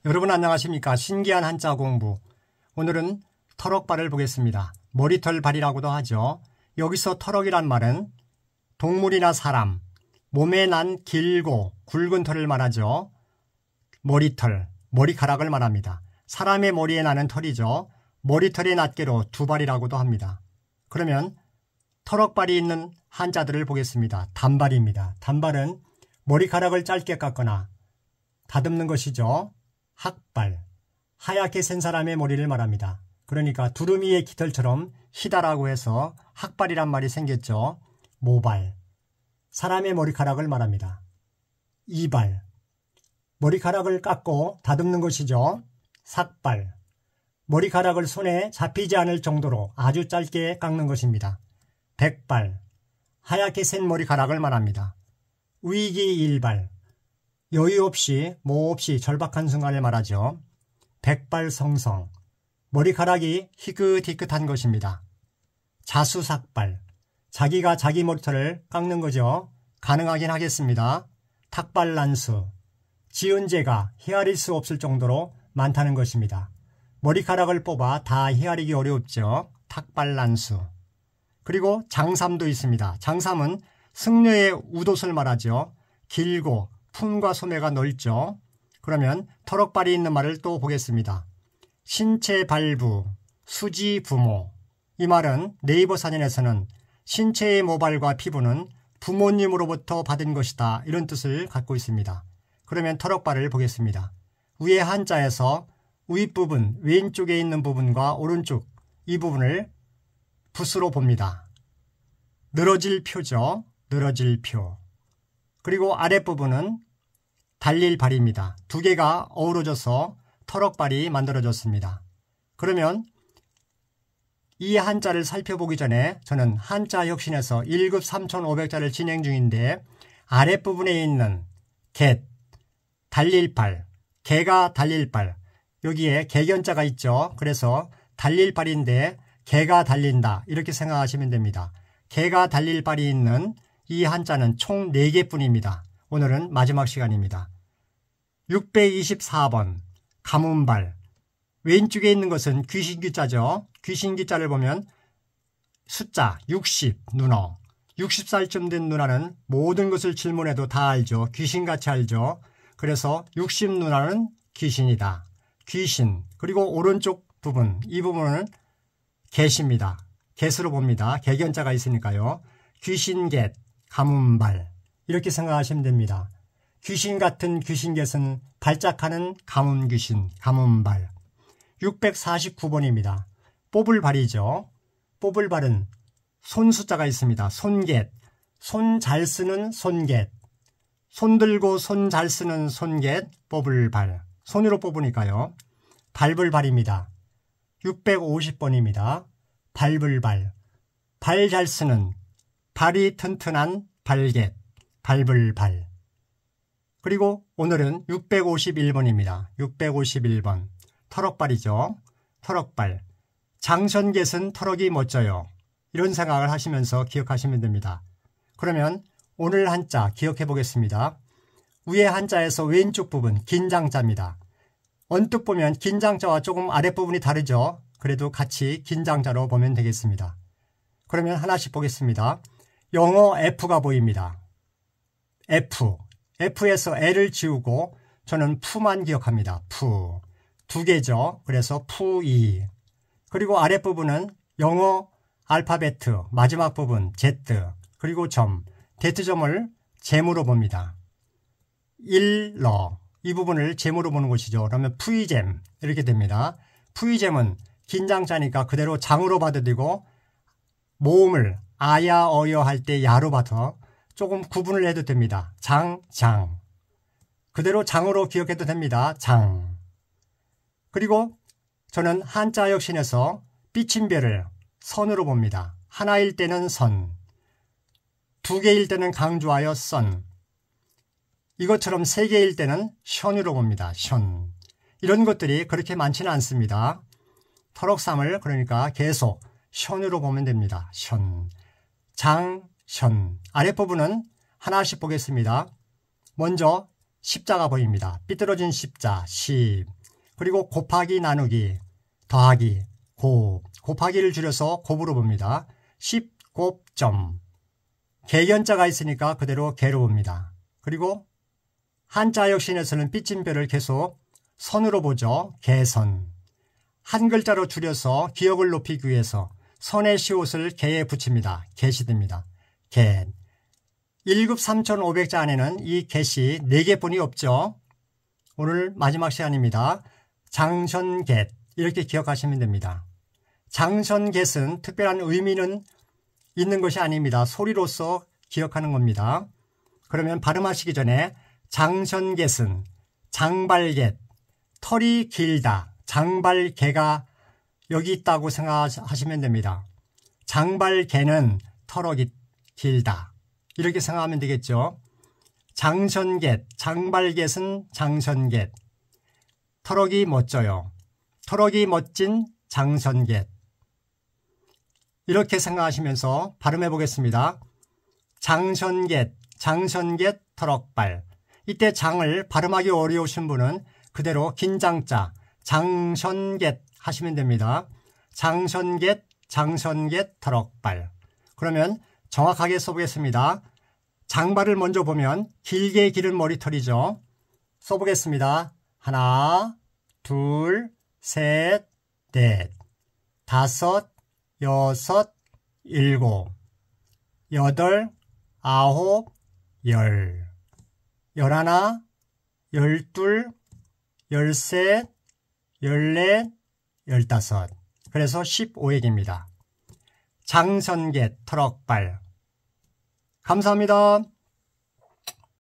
여러분 안녕하십니까? 신기한 한자 공부. 오늘은 터럭발을 보겠습니다. 머리털발이라고도 하죠. 여기서 터럭이란 말은 동물이나 사람, 몸에 난 길고 굵은 털을 말하죠. 머리털, 머리카락을 말합니다. 사람의 머리에 나는 털이죠. 머리털의 낱개로 두발이라고도 합니다. 그러면 터럭발이 있는 한자들을 보겠습니다. 단발입니다. 단발은 머리카락을 짧게 깎거나 다듬는 것이죠. 학발, 하얗게 센 사람의 머리를 말합니다. 그러니까 두루미의 깃털처럼 희다라고 해서 학발이란 말이 생겼죠. 모발, 사람의 머리카락을 말합니다. 이발, 머리카락을 깎고 다듬는 것이죠. 삭발, 머리카락을 손에 잡히지 않을 정도로 아주 짧게 깎는 것입니다. 백발, 하얗게 센 머리카락을 말합니다. 위기일발, 여유 없이 모 없이 절박한 순간을 말하죠. 백발성성, 머리카락이 희끗희끗한 것입니다. 자수삭발, 자기가 자기 머리털을 깎는 거죠. 가능하긴 하겠습니다. 탁발난수, 지은 죄가 헤아릴 수 없을 정도로 많다는 것입니다. 머리카락을 뽑아 다 헤아리기 어렵죠. 탁발난수. 그리고 장삼도 있습니다. 장삼은 승려의 웃옷을 말하죠. 길고 품과 소매가 넓죠. 그러면 터럭발이 있는 말을 또 보겠습니다. 신체발부, 수지부모. 이 말은 네이버 사전에서는 신체의 모발과 피부는 부모님으로부터 받은 것이다. 이런 뜻을 갖고 있습니다. 그러면 터럭발을 보겠습니다. 위에 한자에서 윗부분, 왼쪽에 있는 부분과 오른쪽 이 부분을 붓으로 봅니다. 늘어질 표죠. 늘어질 표. 그리고 아랫부분은 달릴 발입니다. 두 개가 어우러져서 터럭발이 만들어졌습니다. 그러면 이 한자를 살펴보기 전에 저는 한자 혁신에서 1급 3,500자를 진행 중인데 아랫부분에 있는 갯, 달릴 발, 개가 달릴 발, 여기에 개견자가 있죠. 그래서 달릴 발인데 개가 달린다 이렇게 생각하시면 됩니다. 개가 달릴 발이 있는 이 한자는 총 4개뿐입니다. 오늘은 마지막 시간입니다. 624번 가문발, 왼쪽에 있는 것은 귀신귀자죠. 귀신귀자를 보면 숫자 60 누너, 60살쯤 된 누나는 모든 것을 질문해도 다 알죠. 귀신같이 알죠. 그래서 60 누나는 귀신이다. 귀신. 그리고 오른쪽 부분, 이 부분은 갯입니다. 갯으로 봅니다. 개견자가 있으니까요. 귀신갯, 가문발 이렇게 생각하시면 됩니다. 귀신 같은 귀신갯은 발작하는 가문귀신, 가문발. 649번입니다. 뽑을 발이죠. 뽑을 발은 손 숫자가 있습니다. 손갯, 손 잘 쓰는 손갯, 손 들고 손 잘 쓰는 손갯, 뽑을 발. 손으로 뽑으니까요. 밟을 발입니다. 650번입니다. 밟을 발, 발 잘 쓰는, 발이 튼튼한 발갯, 밟을 발. 그리고 오늘은 651번입니다. 651번. 터럭발이죠. 터럭발. 장선갯은 터럭이 멋져요. 이런 생각을 하시면서 기억하시면 됩니다. 그러면 오늘 한자 기억해 보겠습니다. 위에 한자에서 왼쪽 부분 긴장자입니다. 언뜻 보면 긴장자와 조금 아랫부분이 다르죠. 그래도 같이 긴장자로 보면 되겠습니다. 그러면 하나씩 보겠습니다. 영어 F가 보입니다. F. F에서 L을 지우고 저는 푸만 기억합니다. 푸. 두 개죠. 그래서 푸이. 그리고 아랫부분은 영어 알파베트 마지막 부분 Z. 그리고 점. 대트점을 제무로 봅니다. 일러. 이 부분을 제무로 보는 것이죠. 그러면 푸이잼 이렇게 됩니다. 푸이잼은 긴장자니까 그대로 장으로 받아들이고 모음을 아야 어여 할 때 야로 받아 조금 구분을 해도 됩니다. 장, 장. 그대로 장으로 기억해도 됩니다. 장. 그리고 저는 한자 혁신에서 삐침별을 선으로 봅니다. 하나일 때는 선, 두 개일 때는 강조하여 선, 이것처럼 세 개일 때는 션으로 봅니다. 션. 이런 것들이 그렇게 많지는 않습니다. 터럭삼을 그러니까 계속 션으로 보면 됩니다. 션. 장, 션. 아랫부분은 하나씩 보겠습니다. 먼저 십자가 보입니다. 삐뚤어진 십자, 10. 그리고 곱하기 나누기, 더하기, 곱하기를 줄여서 곱으로 봅니다. 10곱점. 개견자가 있으니까 그대로 개로 봅니다. 그리고 한자 역신에서는 삐진별을 계속 선으로 보죠. 개선. 한 글자로 줄여서 기억을 높이기 위해서 선의 시옷을 개에 붙입니다. 개시됩니다. 개. 1급 3,500자 안에는 이 개시 4개뿐이 없죠. 오늘 마지막 시간입니다. 장선갯 이렇게 기억하시면 됩니다. 장선갯은 특별한 의미는 있는 것이 아닙니다. 소리로서 기억하는 겁니다. 그러면 발음하시기 전에 장선갯은 장발갯, 털이 길다, 장발개가 여기 있다고 생각하시면 됩니다. 장발개는 털이 길다. 이렇게 생각하면 되겠죠. 장선갯, 장발갯은 장선갯. 털이 멋져요. 털이 멋진 장선갯. 이렇게 생각하시면서 발음해 보겠습니다. 장선갯, 장선갯 터럭발. 이때 장을 발음하기 어려우신 분은 그대로 긴 장자 장선갯 하시면 됩니다. 장선갯, 장선갯 터럭발. 그러면 정확하게 써보겠습니다. 장발을 먼저 보면 길게 기른 머리털이죠. 써보겠습니다. 하나, 둘, 셋, 넷, 다섯, 여섯, 일곱, 여덟, 아홉, 열, 열하나, 열둘, 열셋, 열넷, 열다섯. 그래서 15획입니다. 장선갯 터럭발. 감사합니다.